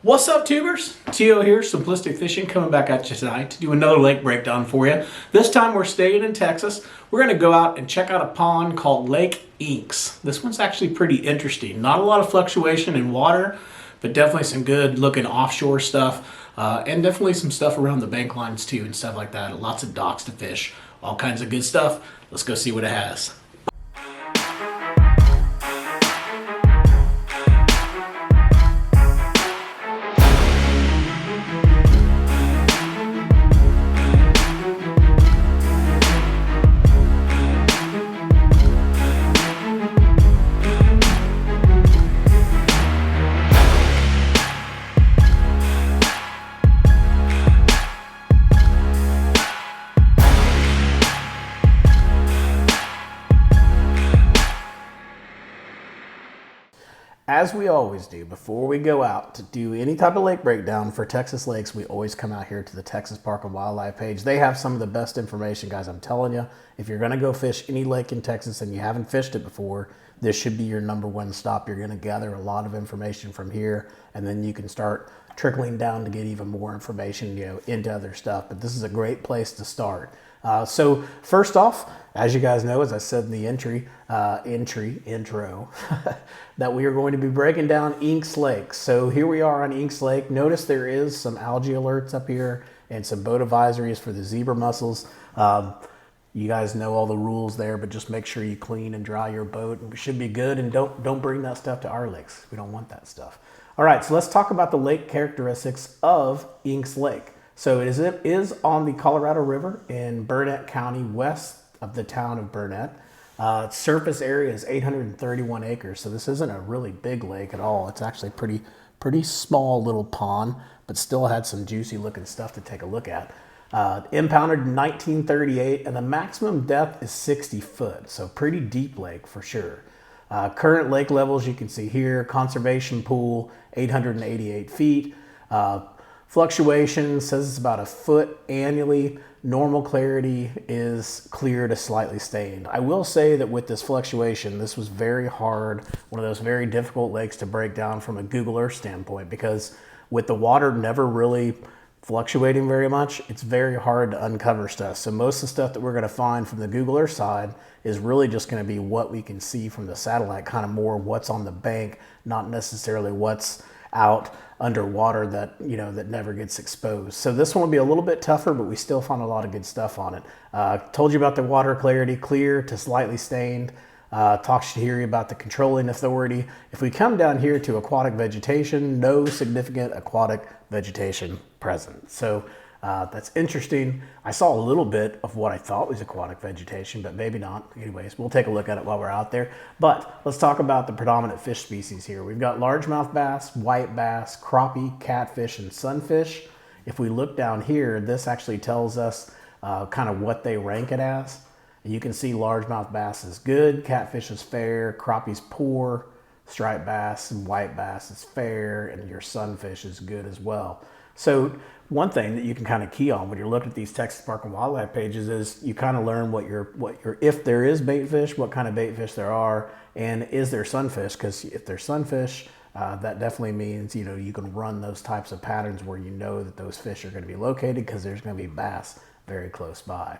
What's up, tubers? Tio here, Simplistic Fishing, coming back at you tonight to do another lake breakdown for you. This time we're staying in Texas. We're going to go out and check out a pond called Lake Inks. This one's actually pretty interesting. Not a lot of fluctuation in water, but definitely some good looking offshore stuff. And definitely some stuff around the bank lines too and stuff like that. Lots of docks to fish, all kinds of good stuff. Let's go see what it has. As we always do, before we go out to do any type of lake breakdown for Texas lakes, we always come out here to the Texas Park and Wildlife page. They have some of the best information, guys. I'm telling you, if you're going to go fish any lake in Texas and you haven't fished it before, this should be your number one stop. You're going to gather a lot of information from here, and then you can start trickling down to get even more information, into other stuff. But this is a great place to start. So first off, as you guys know, as I said in the intro, that we are going to be breaking down Inks Lake. So here we are on Inks Lake. Notice there is some algae alerts up here and some boat advisories for the zebra mussels. You guys know all the rules there, but just make sure you clean and dry your boat. It should be good, and don't bring that stuff to our lakes. We don't want that stuff. All right, so let's talk about the lake characteristics of Inks Lake. So it is on the Colorado River in Burnett County, west of the town of Burnett. Surface area is 831 acres, so this isn't a really big lake at all. It's actually pretty small little pond, but still had some juicy looking stuff to take a look at. Impounded in 1938, and the maximum depth is 60 foot, so pretty deep lake for sure. Current lake levels you can see here: conservation pool 888 feet. Fluctuation says it's about a foot annually. Normal clarity is clear to slightly stained. I will say that with this fluctuation, this was very hard, one of those very difficult lakes to break down from a Google Earth standpoint, because with the water never really fluctuating very much, it's very hard to uncover stuff. So most of the stuff that we're going to find from the Google Earth side is really just going to be what we can see from the satellite, kind of more what's on the bank, not necessarily what's out underwater that never gets exposed. So this one will be a little bit tougher, but we still found a lot of good stuff on it. Told you about the water clarity, clear to slightly stained. Talks to you about the controlling authority. If we come down here to aquatic vegetation, no significant aquatic vegetation present. So that's interesting. I saw a little bit of what I thought was aquatic vegetation, but maybe not. Anyways, we'll take a look at it while we're out there. But let's talk about the predominant fish species here. We've got largemouth bass, white bass, crappie, catfish, and sunfish. If we look down here, this actually tells us kind of what they rank it as. And you can see largemouth bass is good, catfish is fair, crappie's poor, striped bass and white bass is fair, and your sunfish is good as well. So one thing that you can kind of key on when you're looking at these Texas Park and Wildlife pages is you kind of learn if there is bait fish, what kind of bait fish there are, and is there sunfish? Because if there's sunfish, that definitely means you can run those types of patterns where you know that those fish are going to be located, because there's going to be bass very close by.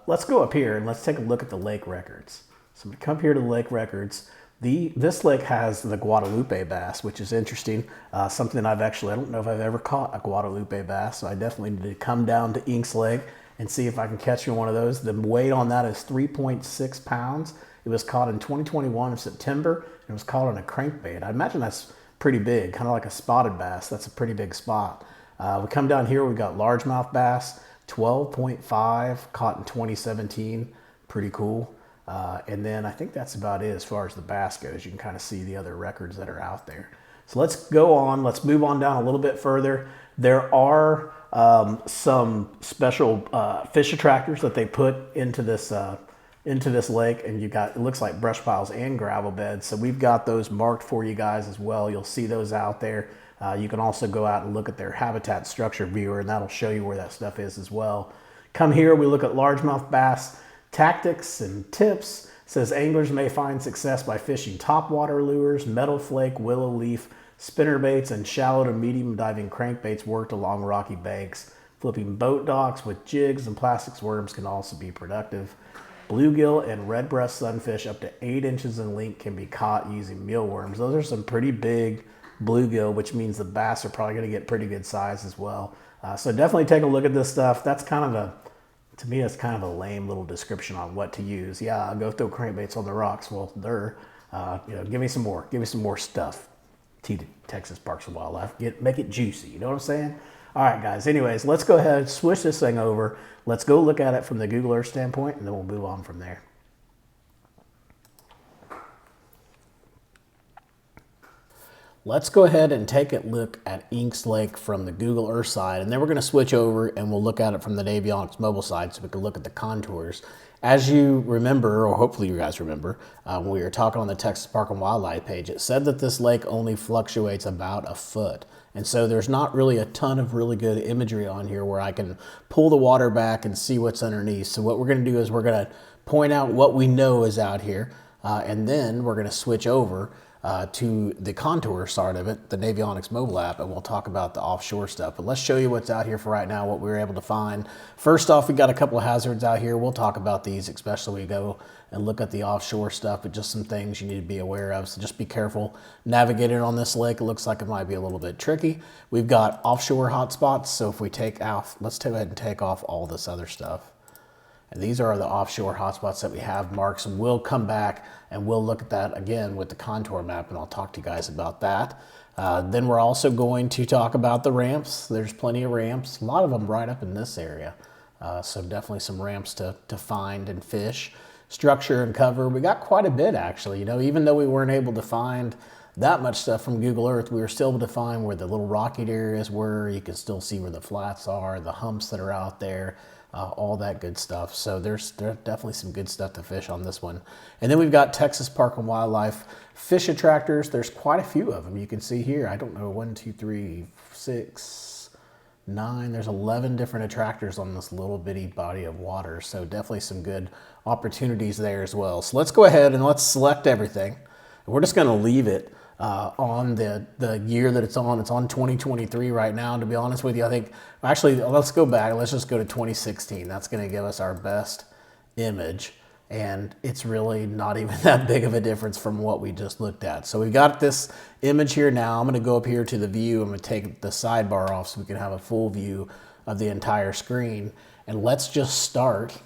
Let's go up here and let's take a look at the lake records. So I'm going to come here to the lake records. This lake has the Guadalupe bass, which is interesting. Something I don't know if I've ever caught a Guadalupe bass, so I definitely need to come down to Inks Lake and see if I can catch one of those. The weight on that is 3.6 pounds. It was caught in 2021 in September, and it was caught on a crankbait. I imagine that's pretty big, kind of like a spotted bass. That's a pretty big spot. We come down here, we've got largemouth bass, 12.5, caught in 2017. Pretty cool. And then I think that's about it as far as the bass goes. You can kind of see the other records that are out there. So let's go on. Let's move on down a little bit further. There are some special fish attractors that they put into this lake, and it looks like brush piles and gravel beds. So we've got those marked for you guys as well. You'll see those out there. You can also go out and look at their habitat structure viewer, and that'll show you where that stuff is as well. Come here, we look at largemouth bass tactics and tips. It says anglers may find success by fishing topwater lures, metal flake, willow leaf, Spinner baits and shallow to medium diving crankbaits worked along rocky banks. Flipping boat docks with jigs and plastic worms can also be productive. Bluegill and red breast sunfish up to 8 inches in length can be caught using mealworms. Those are some pretty big bluegill, which means the bass are probably going to get pretty good size as well. So definitely take a look at this stuff. That's kind of a, to me, it's kind of a lame little description on what to use. Yeah, I'll go throw crankbaits on the rocks. Well, give me some more. Give me some more stuff. Texas Parks and Wildlife. Make it juicy. You know what I'm saying? All right, guys. Anyways, let's go ahead and switch this thing over. Let's go look at it from the Google Earth standpoint, and then we'll move on from there. Let's go ahead and take a look at Inks Lake from the Google Earth side, and then we're going to switch over and we'll look at it from the Navionics mobile side so we can look at the contours. As you remember, or hopefully you guys remember, when we were talking on the Texas Park and Wildlife page, it said that this lake only fluctuates about a foot. And so there's not really a ton of really good imagery on here where I can pull the water back and see what's underneath. So what we're going to do is we're going to point out what we know is out here, and then we're going to switch over to the contour side of it, the Navionics mobile app, and we'll talk about the offshore stuff. But let's show you what's out here for right now, what we were able to find. First off, we got a couple of hazards out here. We'll talk about these, especially when we go and look at the offshore stuff, but just some things you need to be aware of. So just be careful navigating on this lake. It looks like it might be a little bit tricky. We've got offshore hotspots. So if we take off, let's go ahead and take off all this other stuff. And these are the offshore hotspots that we have marked, and we'll come back and we'll look at that again with the contour map, and I'll talk to you guys about that. Then we're also going to talk about the ramps. There's plenty of ramps, a lot of them right up in this area. So definitely some ramps to find and fish. Structure and cover, we got quite a bit actually. You know, even though we weren't able to find that much stuff from Google Earth, we were still able to find where the little rocky areas were. You can still see where the flats are, the humps that are out there. All that good stuff. So there's definitely some good stuff to fish on this one. And then we've got Texas Park and Wildlife fish attractors. There's quite a few of them. You can see here, I don't know, 1, 2, 3, 6, 9. There's 11 different attractors on this little bitty body of water. So definitely some good opportunities there as well. So let's go ahead and let's select everything. And we're just going to leave it on the year that it's on. It's on 2023 right now. And to be honest with you, I think, actually, let's go back. Let's just go to 2016. That's going to give us our best image. And it's really not even that big of a difference from what we just looked at. So we've got this image here now. I'm going to go up here to the view. I'm going to take the sidebar off so we can have a full view of the entire screen. And let's just start.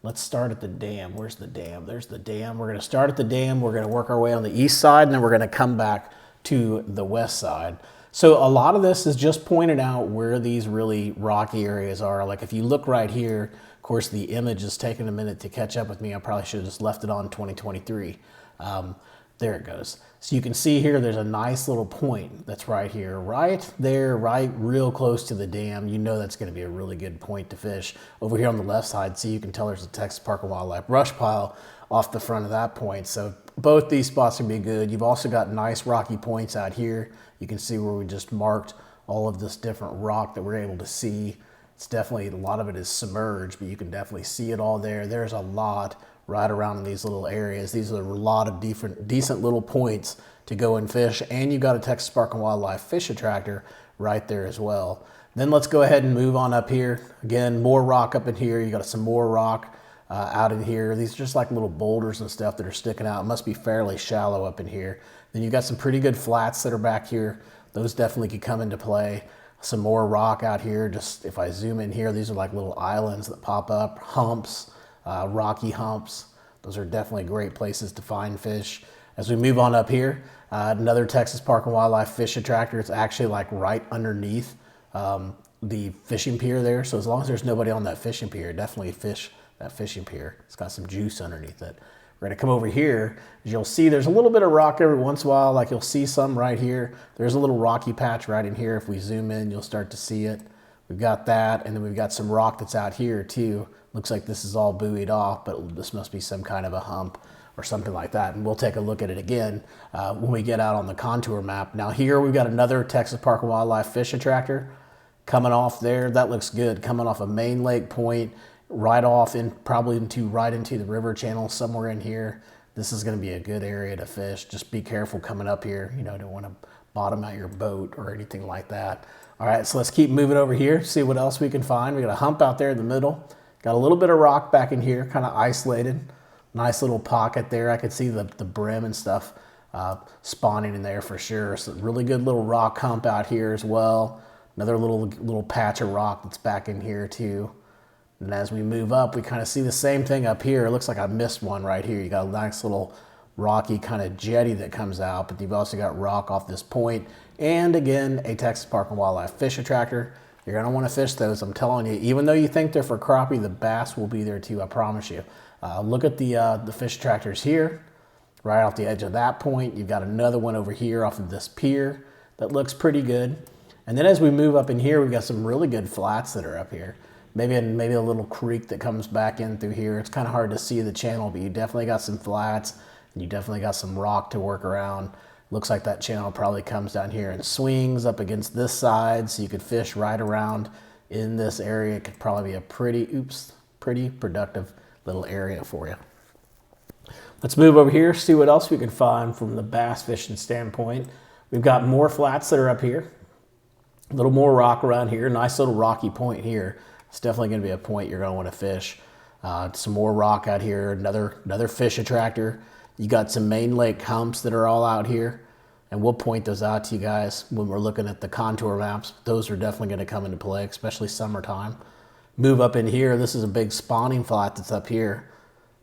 Let's start at the dam. Where's the dam? There's the dam. We're going to start at the dam. We're going to work our way on the east side, and then we're going to come back to the west side. So a lot of this is just pointed out where these really rocky areas are. Like if you look right here, of course, the image is taking a minute to catch up with me. I probably should have just left it on 2023. There it goes. So you can see here, there's a nice little point that's right here, right there, right real close to the dam. You know that's going to be a really good point to fish. Over here on the left side, see, you can tell there's a Texas Park and Wildlife brush pile off the front of that point. So both these spots will be good. You've also got nice rocky points out here. You can see where we just marked all of this different rock that we're able to see. It's definitely, a lot of it is submerged, but you can definitely see it all there. There's a lot right around in these little areas. These are a lot of decent little points to go and fish. And you've got a Texas Park and Wildlife fish attractor right there as well. Then let's go ahead and move on up here. Again, more rock up in here. You got some more rock out in here. These are just like little boulders and stuff that are sticking out. It must be fairly shallow up in here. Then you've got some pretty good flats that are back here. Those definitely could come into play. Some more rock out here. Just if I zoom in here, these are like little islands that pop up, humps, rocky humps. Those are definitely great places to find fish. As we move on up here, another Texas Park and Wildlife fish attractor. It's actually like right underneath the fishing pier there. So as long as there's nobody on that fishing pier, definitely fish that fishing pier. It's got some juice underneath it. We're gonna come over here. As you'll see, there's a little bit of rock every once in a while. Like you'll see some right here. There's a little rocky patch right in here. If we zoom in, you'll start to see it. We've got that, and then we've got some rock that's out here too. Looks like this is all buoyed off, but this must be some kind of a hump or something like that. And we'll take a look at it again when we get out on the contour map. Now here we've got another Texas Park and Wildlife fish attractor coming off there. That looks good, coming off a main lake point, right off in, probably right into the river channel somewhere in here. This is gonna be a good area to fish. Just be careful coming up here. You know, don't wanna bottom out your boat or anything like that. All right, so let's keep moving over here, see what else we can find. We got a hump out there in the middle. Got a little bit of rock back in here, kind of isolated. Nice little pocket there. I could see the brim and stuff spawning in there for sure. So really good little rock hump out here as well. Another little patch of rock that's back in here too. And as we move up, we kind of see the same thing up here. It looks like I missed one right here. You got a nice little rocky kind of jetty that comes out, but you've also got rock off this point. And again, a Texas Park and Wildlife fish attractor. You're gonna wanna fish those, I'm telling you. Even though you think they're for crappie, the bass will be there too, I promise you. Look at the fish attractors here, right off the edge of that point. You've got another one over here off of this pier that looks pretty good. And then as we move up in here, we've got some really good flats that are up here. Maybe a little creek that comes back in through here. It's kind of hard to see the channel, but you definitely got some flats and you definitely got some rock to work around. Looks like that channel probably comes down here and swings up against this side, so you could fish right around in this area. It could probably be a pretty productive little area for you. Let's move over here, see what else we can find from the bass fishing standpoint. We've got more flats that are up here. A little more rock around here. Nice little rocky point here. It's definitely going to be a point you're going to want to fish. Some more rock out here. Another fish attractor. You got some main lake humps that are all out here. And we'll point those out to you guys when we're looking at the contour maps. Those are definitely going to come into play, especially summertime. Move up in here. This is a big spawning flat that's up here.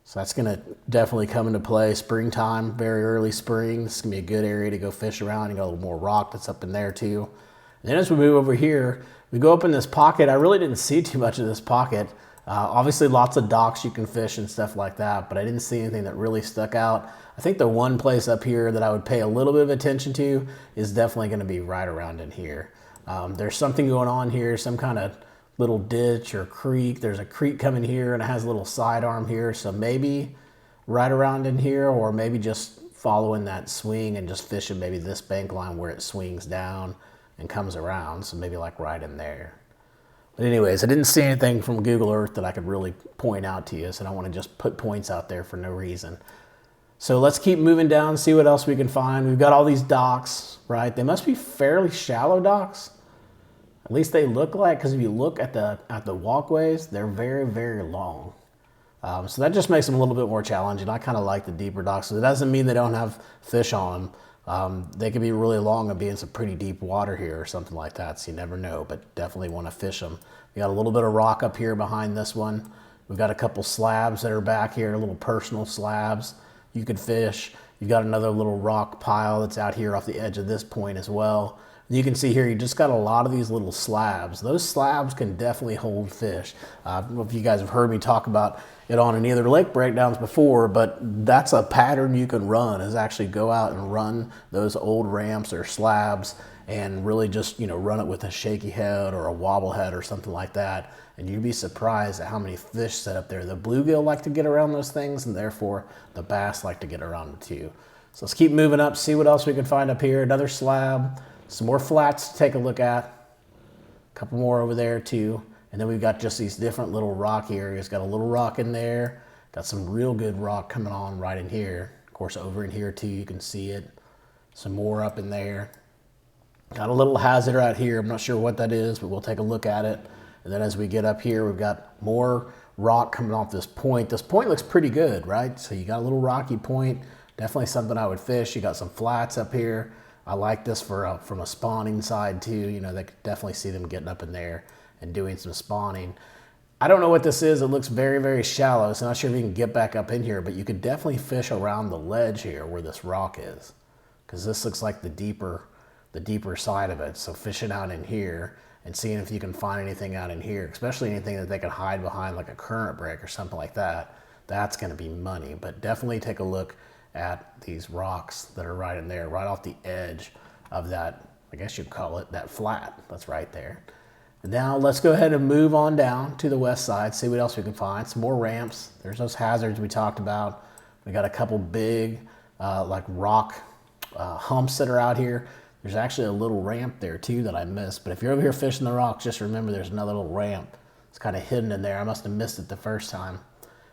So that's going to definitely come into play. Springtime, very early spring. This is going to be a good area to go fish around. You got a little more rock that's up in there too. And then as we move over here, we go up in this pocket. I really didn't see too much of this pocket. Obviously lots of docks you can fish and stuff like that, but I didn't see anything that really stuck out. I think the one place up here that I would pay a little bit of attention to is definitely going to be right around in here. There's something going on here, some kind of little ditch or creek. There's a creek coming here and it has a little sidearm here, so maybe right around in here, or maybe just following that swing and just fishing maybe this bank line where it swings down and comes around, so maybe like right in there. But anyways, I didn't see anything from Google Earth that I could really point out to you, so I don't want to just put points out there for no reason. So let's keep moving down, see what else we can find. We've got all these docks, right? They must be fairly shallow docks. At least they look like, because if you look at the walkways, they're very, very long. So that just makes them a little bit more challenging. I kind of like the deeper docks. So it doesn't mean they don't have fish on them. They could be really long and be in some pretty deep water here or something like that, so you never know, but definitely want to fish them. We got a little bit of rock up here behind this one. We've got a couple slabs that are back here, little personal slabs you could fish. You've got another little rock pile that's out here off the edge of this point as well. You can see here, you just got a lot of these little slabs. Those slabs can definitely hold fish. I don't know if you guys have heard me talk about it on any other lake breakdowns before, but that's a pattern you can run, is actually go out and run those old ramps or slabs and really just, run it with a shaky head or a wobble head or something like that. And you'd be surprised at how many fish set up there. The bluegill like to get around those things, and therefore the bass like to get around them too. So let's keep moving up, see what else we can find up here. Another slab. Some more flats to take a look at. A couple more over there too. And then we've got just these different little rocky areas. Got a little rock in there. Got some real good rock coming on right in here. Of course, over in here too, you can see it. Some more up in there. Got a little hazard out here. I'm not sure what that is, but we'll take a look at it. And then as we get up here, we've got more rock coming off this point. This point looks pretty good, right? So you got a little rocky point. Definitely something I would fish. You got some flats up here. I like this from a spawning side too. They could definitely see them getting up in there and doing some spawning. I don't know what this is. It looks very, very shallow, so I'm not sure if you can get back up in here, but you could definitely fish around the ledge here where this rock is, because this looks like the deeper side of it. So fishing out in here and seeing if you can find anything out in here, especially anything that they can hide behind, like a current break or something like that, that's going to be money. But definitely take a look at these rocks that are right in there, right off the edge of that, I guess you'd call it, that flat that's right there. And now let's go ahead and move on down to the west side, see what else we can find. Some more ramps. There's those hazards we talked about. We got a couple big like rock humps that are out here. There's actually a little ramp there too that I missed, but if you're over here fishing the rocks, just remember there's another little ramp. It's kind of hidden in there. I must have missed it the first time.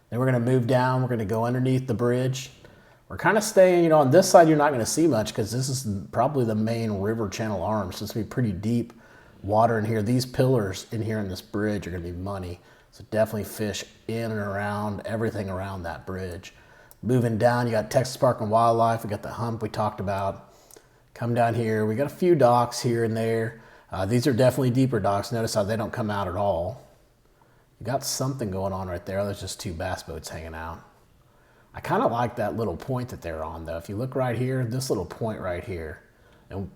Then we're going to move down. We're going to go underneath the bridge. We're kind of staying, you know, on this side you're not going to see much because this is probably the main river channel arm. So it's going to be pretty deep water in here. These pillars in here in this bridge are going to be money. So definitely fish in and around, everything around that bridge. Moving down, you got Texas Park and Wildlife. We got the hump we talked about. Come down here. We got a few docks here and there. These are definitely deeper docks. Notice how they don't come out at all. You got something going on right there. There's just two bass boats hanging out. I kind of like that little point that they're on, though. If you look right here, this little point right here, and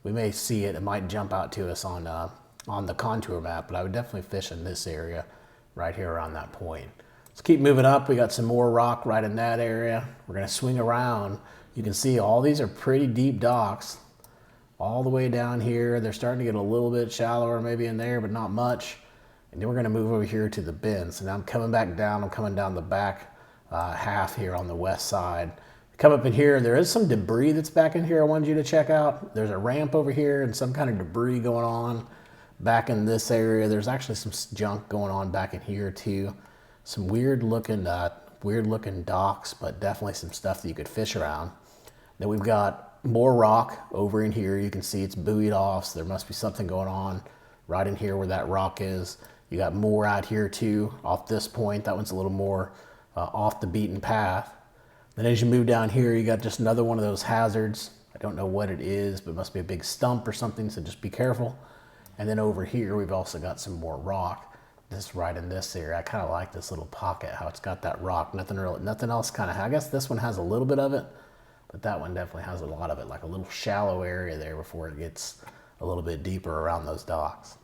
we may see it. It might jump out to us on the contour map, but I would definitely fish in this area right here around that point. Let's keep moving up. We got some more rock right in that area. We're going to swing around. You can see all these are pretty deep docks all the way down here. They're starting to get a little bit shallower maybe in there, but not much. And then we're going to move over here to the bend. So now I'm coming back down. I'm coming down the back half here on the west side. Come up in here. There is some debris that's back in here I wanted you to check out. There's a ramp over here and some kind of debris going on back in this area. There's actually some junk going on back in here too. Some weird looking docks, but definitely some stuff that you could fish around. Then we've got more rock over in here. You can see it's buoyed off, so there must be something going on right in here where that rock is. You got more out here too off this point. That one's a little more off the beaten path. Then as you move down here, you got just another one of those hazards. I don't know what it is, but it must be a big stump or something, so just be careful. And then over here, we've also got some more rock. This right in this area. I kind of like this little pocket, how it's got that rock. Nothing else kind of, I guess this one has a little bit of it, but that one definitely has a lot of it, like a little shallow area there before it gets a little bit deeper around those docks.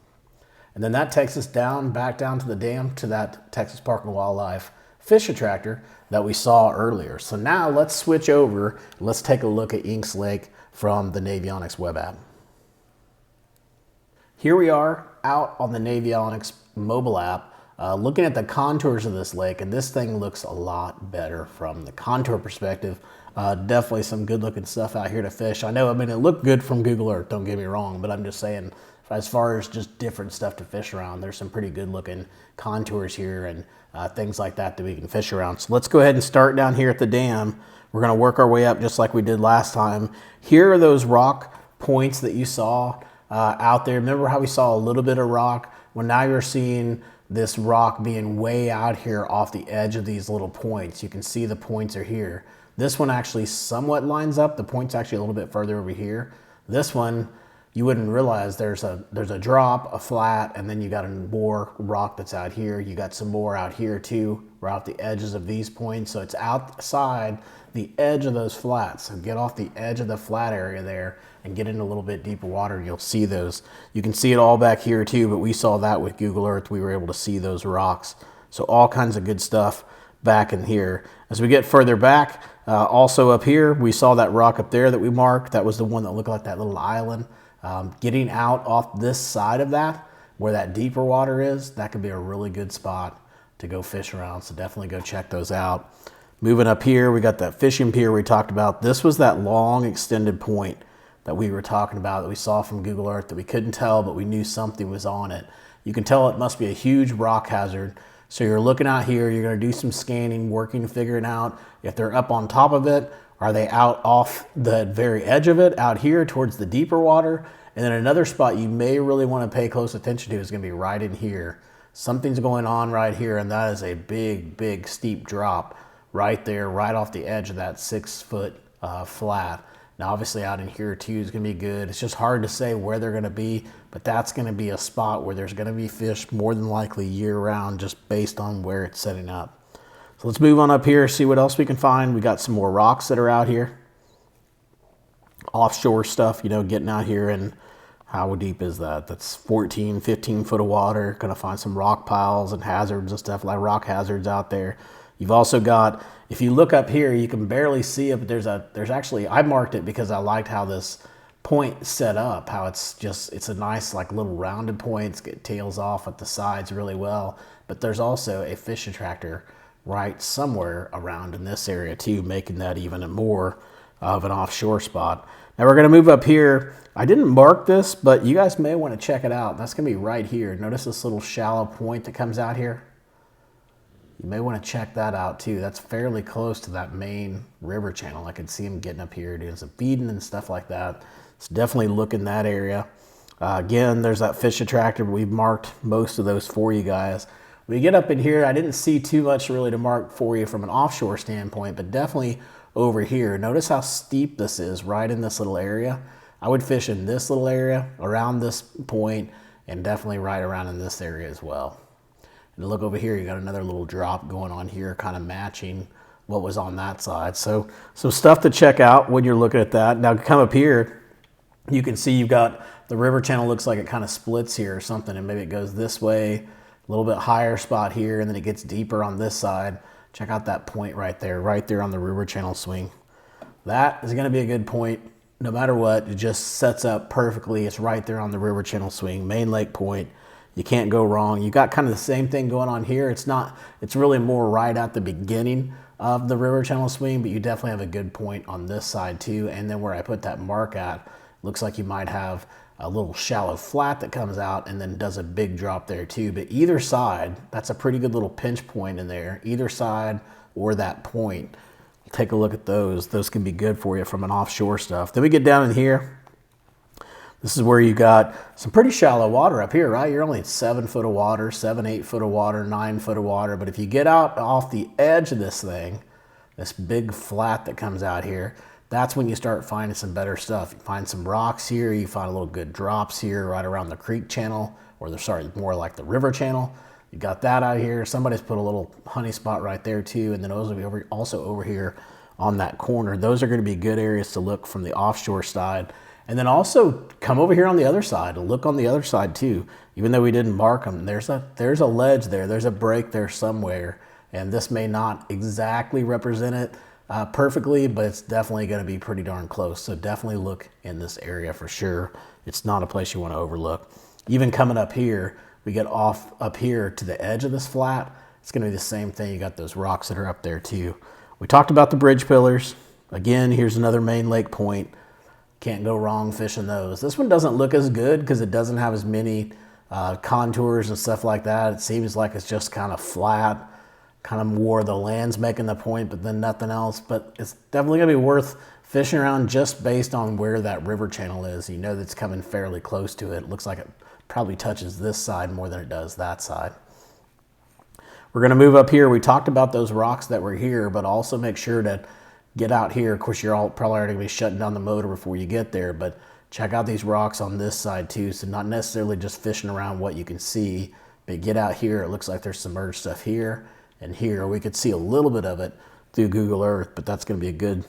And then that takes us down, back down to the dam, to that Texas Park and Wildlife fish attractor that we saw earlier. So now let's switch over and let's take a look at Inks Lake from the Navionics web app. Here we are out on the Navionics mobile app, looking at the contours of this lake, and this thing looks a lot better from the contour perspective. Definitely some good looking stuff out here to fish. I know, I mean, it looked good from Google Earth, don't get me wrong, but I'm just saying, as far as just different stuff to fish around, there's some pretty good looking contours here and things like that that we can fish around. So let's go ahead and start down here at the dam. We're gonna work our way up just like we did last time. Here are those rock points that you saw out there. Remember how we saw a little bit of rock? Well, now you're seeing this rock being way out here off the edge of these little points. You can see the points are here. This one actually somewhat lines up. The point's actually a little bit further over here. This one, you wouldn't realize there's a drop, a flat, and then you got more rock that's out here. You got some more out here too. We're out the edges of these points. So it's outside the edge of those flats. So get off the edge of the flat area there and get in a little bit deeper water, and you'll see those. You can see it all back here too, but we saw that with Google Earth. We were able to see those rocks. So all kinds of good stuff back in here. As we get further back, also up here, we saw that rock up there that we marked. That was the one that looked like that little island. Getting out off this side of that, where that deeper water is, that could be a really good spot to go fish around. So definitely go check those out. Moving up here, we got that fishing pier we talked about. This was that long extended point that we were talking about that we saw from Google Earth that we couldn't tell, but we knew something was on it. You can tell it must be a huge rock hazard. So you're looking out here, you're gonna do some scanning, working, figuring out if they're up on top of it. Are they out off the very edge of it, out here towards the deeper water? And then another spot you may really want to pay close attention to is going to be right in here. Something's going on right here, and that is a big, big steep drop right there, right off the edge of that 6 foot flat. Now, obviously out in here too is going to be good. It's just hard to say where they're going to be, but that's going to be a spot where there's going to be fish more than likely year round, just based on where it's setting up. So let's move on up here, see what else we can find. We got some more rocks that are out here. Offshore stuff, you know, getting out here, and how deep is that? That's 14, 15 foot of water. Gonna find some rock piles and hazards and stuff, like rock hazards out there. You've also got, if you look up here, you can barely see it, but there's actually, I marked it because I liked how this point set up, how it's a nice like little rounded point. It tails off at the sides really well, but there's also a fish attractor right somewhere around in this area too, making that even more of an offshore spot. Now we're going to move up here. I didn't mark this, but you guys may want to check it out. That's going to be right here. Notice this little shallow point that comes out here. You may want to check that out too. That's fairly close to that main river channel. I could see them getting up here doing some feeding and stuff like that. So definitely look in that area. Again, there's that fish attractor. We've marked most of those for you guys. When you get up in here, I didn't see too much really to mark for you from an offshore standpoint, but definitely over here. Notice how steep this is right in this little area. I would fish in this little area, around this point, and definitely right around in this area as well. And look over here, you got another little drop going on here, kind of matching what was on that side. So some stuff to check out when you're looking at that. Now come up here, you can see you've got the river channel, looks like it kind of splits here or something, and maybe it goes this way, a little bit higher spot here, and then it gets deeper on this side. Check out that point right there on the river channel swing. That is gonna be a good point. No matter what, it just sets up perfectly. It's right there on the river channel swing, main lake point. You can't go wrong. You got kind of the same thing going on here. It's really more right at the beginning of the river channel swing, but you definitely have a good point on this side too. And then where I put that mark at, looks like you might have a little shallow flat that comes out and then does a big drop there too. But either side, that's a pretty good little pinch point in there, either side or that point. Take a look at those. Those can be good for you from an offshore stuff. Then we get down in here. This is where you got some pretty shallow water up here, right? You're only at 7 foot of water, 7, 8 foot of water, 9 foot of water. But if you get out off the edge of this thing, this big flat that comes out here, that's when you start finding some better stuff. You find some rocks here, you find a little good drops here right around the creek channel, or sorry, more like the river channel. You got that out here. Somebody's put a little honey spot right there too, and then those will be also over here on that corner. Those are going to be good areas to look from the offshore side. And then also come over here on the other side and look on the other side too. Even though we didn't mark them, there's a ledge there, there's a break there somewhere, and this may not exactly represent it perfectly, but it's definitely going to be pretty darn close. So definitely look in this area for sure. It's not a place you want to overlook. Even coming up here, we get off up here to the edge of this flat, it's going to be the same thing. You got those rocks that are up there too. We talked about the bridge pillars. Again, here's another main lake point. Can't go wrong fishing those. This one doesn't look as good because it doesn't have as many contours and stuff like that. It seems like it's just kind of flat, kind of more the land's making the point, but then nothing else. But it's definitely going to be worth fishing around just based on where that river channel is. You know that's coming fairly close to it. It looks like it probably touches this side more than it does that side. We're going to move up here. We talked about those rocks that were here, but also make sure to get out here. Of course, you're all probably already going to be shutting down the motor before you get there, but check out these rocks on this side too. So not necessarily just fishing around what you can see, but get out here. It looks like there's submerged stuff here and here. We could see a little bit of it through Google Earth, but that's going to be a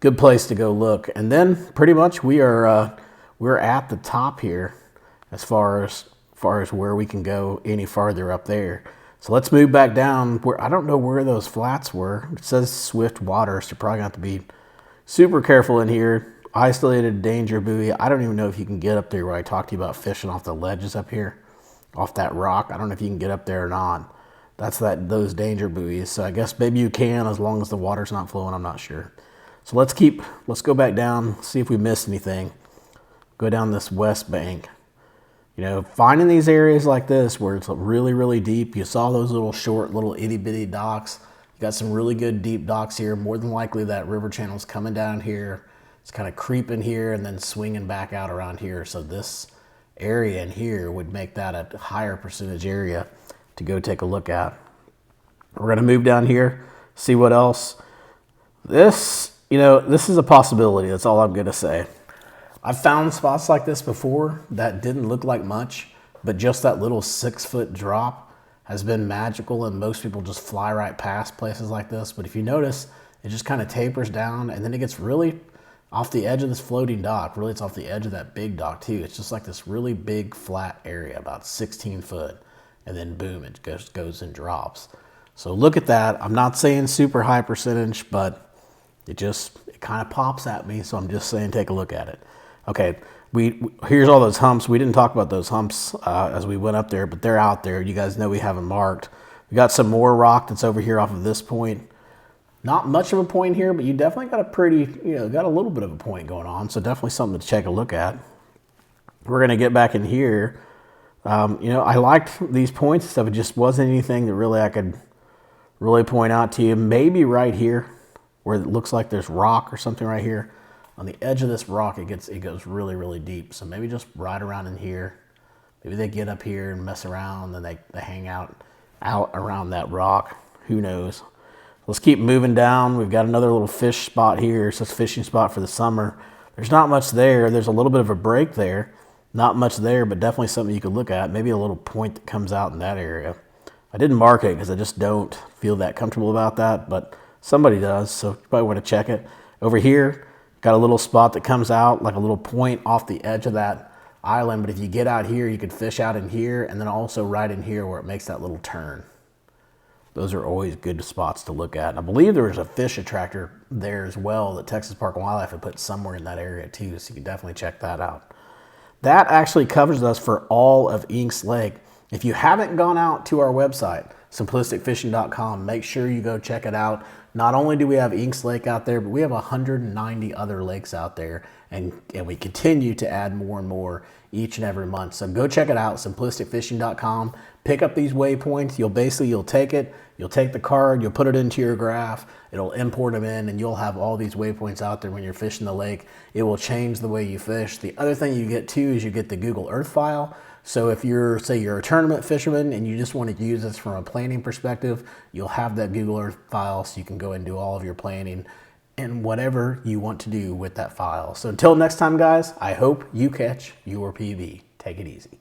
good place to go look. And then pretty much we're at the top here as far as where we can go any farther up there. So let's move back down. Where I don't know where those flats were. It says swift water, so you're probably going to have to be super careful in here. Isolated danger buoy. I don't even know if you can get up there where I talked to you about fishing off the ledges up here, off that rock. I don't know if you can get up there or not. That's those danger buoys. So I guess maybe you can as long as the water's not flowing. I'm not sure. So let's go back down, see if we missed anything. Go down this west bank. You know, finding these areas like this where it's really, really deep. You saw those little short, little itty bitty docks. You got some really good deep docks here. More than likely that river channel's coming down here. It's kind of creeping here and then swinging back out around here. So this area in here would make that a higher percentage area to go take a look at. We're going to move down here, see what else. This is a possibility. That's all I'm going to say. I've found spots like this before that didn't look like much, but just that little 6 foot drop has been magical, and most people just fly right past places like this. But if you notice, it just kind of tapers down and then it gets really off the edge of this floating dock. Really, it's off the edge of that big dock too. It's just like this really big flat area, about 16 foot, and then boom, it goes and drops. So look at that. I'm not saying super high percentage, but it kind of pops at me. So I'm just saying, take a look at it. Okay, here's all those humps. We didn't talk about those humps as we went up there, but they're out there. You guys know we have them marked. We got some more rock that's over here off of this point. Not much of a point here, but you definitely got got a little bit of a point going on. So definitely something to take a look at. We're going to get back in here. I liked these points and stuff. It just wasn't anything that really I could really point out to you, maybe right here where it looks like there's rock or something right here. On the edge of this rock, it goes really, really deep. So maybe just right around in here. Maybe they get up here and mess around, and then they hang out around that rock. Who knows? Let's keep moving down. We've got another little fish spot here. It's a fishing spot for the summer. There's not much there. There's a little bit of a break there. Not much there, but definitely something you could look at. Maybe a little point that comes out in that area. I didn't mark it because I just don't feel that comfortable about that, but somebody does, so you probably want to check it. Over here, got a little spot that comes out, like a little point off the edge of that island, but if you get out here, you could fish out in here, and then also right in here where it makes that little turn. Those are always good spots to look at. And I believe there was a fish attractor there as well that Texas Park and Wildlife had put somewhere in that area too, so you can definitely check that out. That actually covers us for all of Inks Lake. If you haven't gone out to our website, simplisticfishing.com, make sure you go check it out. Not only do we have Inks Lake out there, but we have 190 other lakes out there, and we continue to add more and more each and every month. So go check it out, simplisticfishing.com. Pick up these waypoints. You'll take it, you'll take the card, you'll put it into your graph, it'll import them in, and you'll have all these waypoints out there when you're fishing the lake. It will change the way you fish. The other thing you get too is you get the Google Earth file. So if you're, say you're a tournament fisherman and you just want to use this from a planning perspective, you'll have that Google Earth file so you can go and do all of your planning and whatever you want to do with that file. So until next time, guys, I hope you catch your PB. Take it easy.